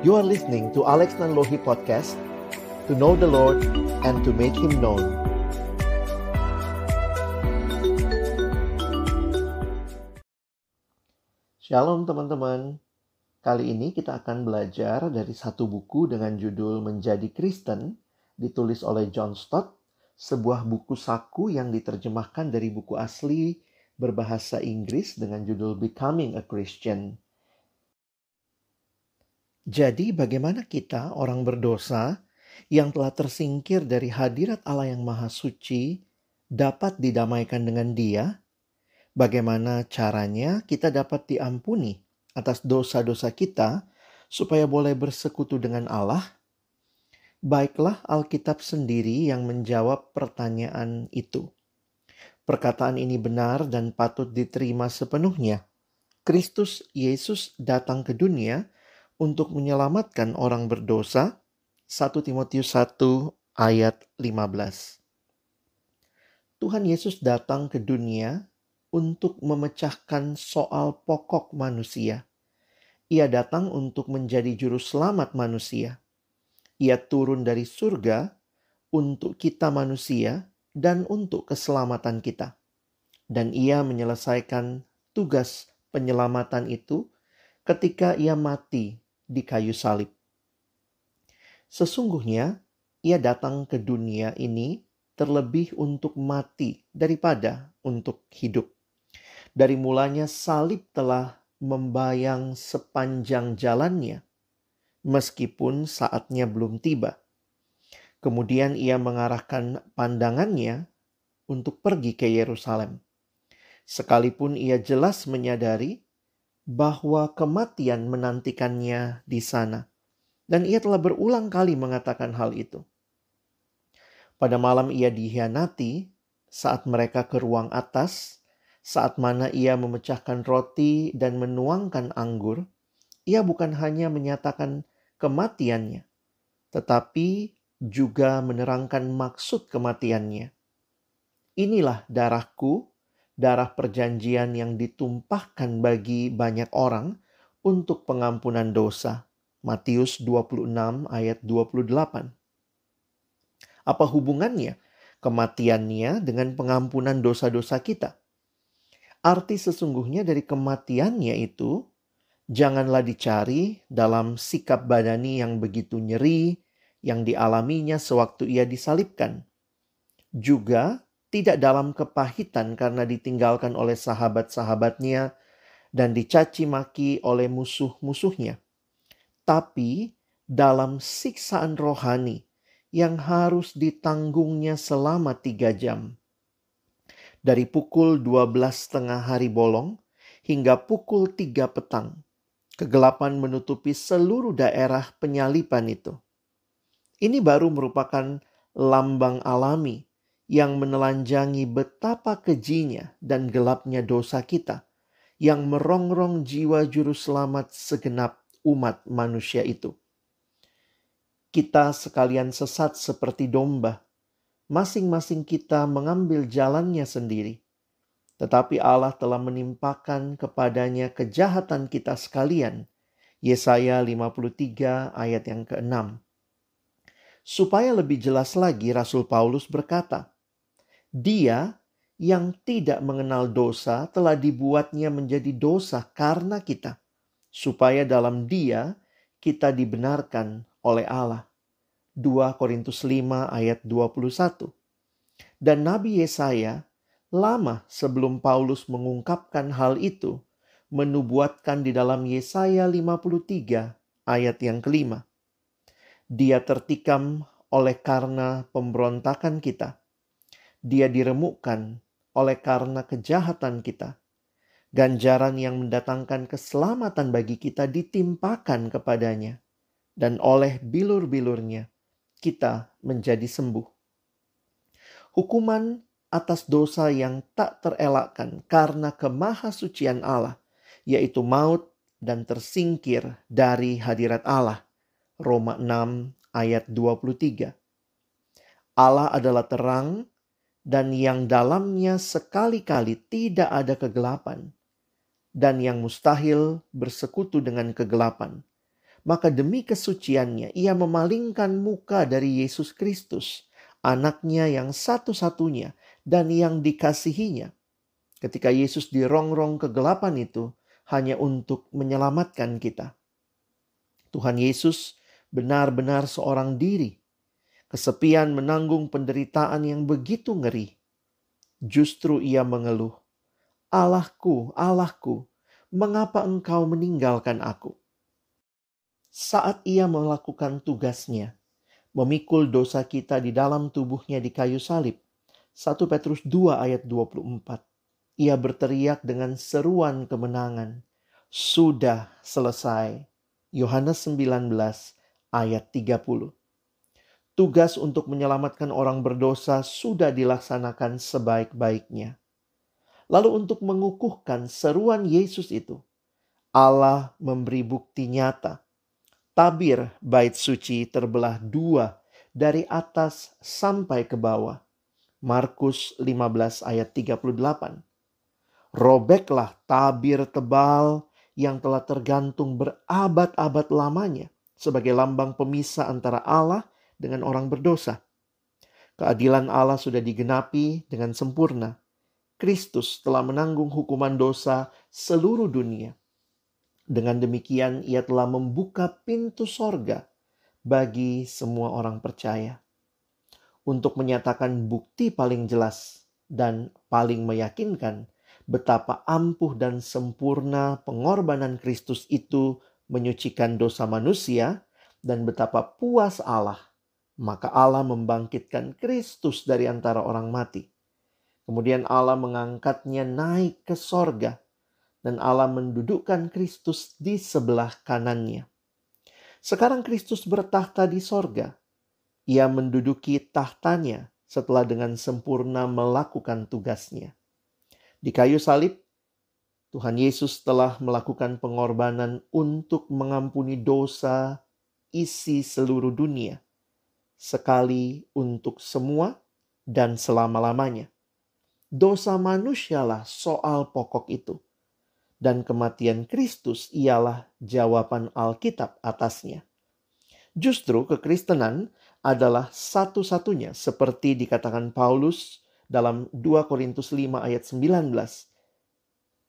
You are listening to Alex Nanlohi Podcast, to know the Lord and to make Him known. Shalom teman-teman. Kali ini kita akan belajar dari satu buku dengan judul Menjadi Kristen, ditulis oleh John Stott, sebuah buku saku yang diterjemahkan dari buku asli berbahasa Inggris dengan judul Becoming a Christian. Jadi bagaimana kita orang berdosa yang telah tersingkir dari hadirat Allah yang Maha Suci dapat didamaikan dengan Dia? Bagaimana caranya kita dapat diampuni atas dosa-dosa kita supaya boleh bersekutu dengan Allah? Baiklah Alkitab sendiri yang menjawab pertanyaan itu. Perkataan ini benar dan patut diterima sepenuhnya. Kristus Yesus datang ke dunia untuk menyelamatkan orang berdosa. 1 Timotius 1 ayat 15. Tuhan Yesus datang ke dunia untuk memecahkan soal pokok manusia. Ia datang untuk menjadi juru selamat manusia. Ia turun dari surga untuk kita manusia dan untuk keselamatan kita. Dan ia menyelesaikan tugas penyelamatan itu ketika ia mati di kayu salib. Sesungguhnya ia datang ke dunia ini terlebih untuk mati daripada untuk hidup. Dari mulanya salib telah membayang sepanjang jalannya, meskipun saatnya belum tiba. Kemudian ia mengarahkan pandangannya untuk pergi ke Yerusalem. Sekalipun ia jelas menyadari bahwa kematian menantikannya di sana. Dan ia telah berulang kali mengatakan hal itu. Pada malam ia dikhianati saat mereka ke ruang atas, saat mana ia memecahkan roti dan menuangkan anggur. Ia bukan hanya menyatakan kematiannya, tetapi juga menerangkan maksud kematiannya. Inilah darahku, darah perjanjian yang ditumpahkan bagi banyak orang untuk pengampunan dosa. Matius 26 ayat 28. Apa hubungannya kematiannya dengan pengampunan dosa-dosa kita? Arti sesungguhnya dari kematiannya itu, janganlah dicari dalam sikap badani yang begitu nyeri yang dialaminya sewaktu ia disalibkan. Juga tidak dalam kepahitan karena ditinggalkan oleh sahabat-sahabatnya dan dicaci maki oleh musuh-musuhnya. Tapi dalam siksaan rohani yang harus ditanggungnya selama 3 jam. Dari pukul 12:30 hari bolong hingga pukul 3 petang. Kegelapan menutupi seluruh daerah penyalipan itu. Ini baru merupakan lambang alami yang menelanjangi betapa kejinya dan gelapnya dosa kita yang merongrong jiwa juru selamat segenap umat manusia itu. Kita sekalian sesat seperti domba, masing-masing kita mengambil jalannya sendiri. Tetapi Allah telah menimpakan kepadanya kejahatan kita sekalian. Yesaya 53 ayat yang ke-6. Supaya lebih jelas lagi Rasul Paulus berkata, Dia yang tidak mengenal dosa telah dibuatnya menjadi dosa karena kita, supaya dalam Dia kita dibenarkan oleh Allah. 2 Korintus 5 ayat 21. Dan Nabi Yesaya lama sebelum Paulus mengungkapkan hal itu, menubuatkan di dalam Yesaya 53 ayat yang ke-5. Dia tertikam oleh karena pemberontakan kita. Dia diremukkan oleh karena kejahatan kita. Ganjaran yang mendatangkan keselamatan bagi kita ditimpakan kepadanya. Dan oleh bilur-bilurnya kita menjadi sembuh. Hukuman atas dosa yang tak terelakkan karena kemahasucian Allah, yaitu maut dan tersingkir dari hadirat Allah. Roma 6 ayat 23. Allah adalah terang dan yang dalamnya sekali-kali tidak ada kegelapan, dan yang mustahil bersekutu dengan kegelapan. maka demi kesuciannya ia memalingkan muka dari Yesus Kristus, anaknya yang satu-satunya dan yang dikasihinya. Ketika Yesus dirongrong kegelapan itu hanya untuk menyelamatkan kita. Tuhan Yesus benar-benar seorang diri. Kesepian menanggung penderitaan yang begitu ngeri. Justru ia mengeluh, "Allahku, Allahku, mengapa engkau meninggalkan aku?" Saat ia melakukan tugasnya, memikul dosa kita di dalam tubuhnya di kayu salib. 1 Petrus 2 ayat 24. Ia berteriak dengan seruan kemenangan, "Sudah selesai." Yohanes 19 ayat 30. Tugas untuk menyelamatkan orang berdosa sudah dilaksanakan sebaik-baiknya. Lalu untuk mengukuhkan seruan Yesus itu, Allah memberi bukti nyata. Tabir bait suci terbelah dua dari atas sampai ke bawah. Markus 15 ayat 38. Robeklah tabir tebal yang telah tergantung berabad-abad lamanya sebagai lambang pemisah antara Allah dengan orang berdosa. Keadilan Allah sudah digenapi dengan sempurna. Kristus telah menanggung hukuman dosa seluruh dunia. Dengan demikian ia telah membuka pintu sorga bagi semua orang percaya. Untuk menyatakan bukti paling jelas dan paling meyakinkan betapa ampuh dan sempurna pengorbanan Kristus itu menyucikan dosa manusia dan betapa puas Allah, maka Allah membangkitkan Kristus dari antara orang mati. Kemudian Allah mengangkatnya naik ke sorga dan Allah mendudukkan Kristus di sebelah kanannya. Sekarang Kristus bertahta di sorga. Ia menduduki tahtanya setelah dengan sempurna melakukan tugasnya. Di kayu salib, Tuhan Yesus telah melakukan pengorbanan untuk mengampuni dosa isi seluruh dunia, sekali untuk semua dan selama-lamanya. Dosa manusialah soal pokok itu, dan kematian Kristus ialah jawaban Alkitab atasnya. Justru kekristenan adalah satu-satunya seperti dikatakan Paulus dalam 2 Korintus 5 ayat 19.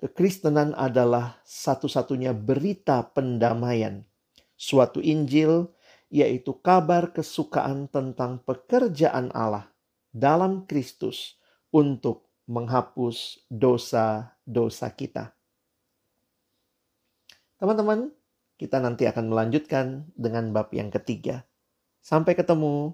Kekristenan adalah satu-satunya berita pendamaian. Suatu Injil yaitu kabar kesukaan tentang pekerjaan Allah dalam Kristus untuk menghapus dosa-dosa kita. Teman-teman, kita nanti akan melanjutkan dengan bab yang ketiga. Sampai ketemu.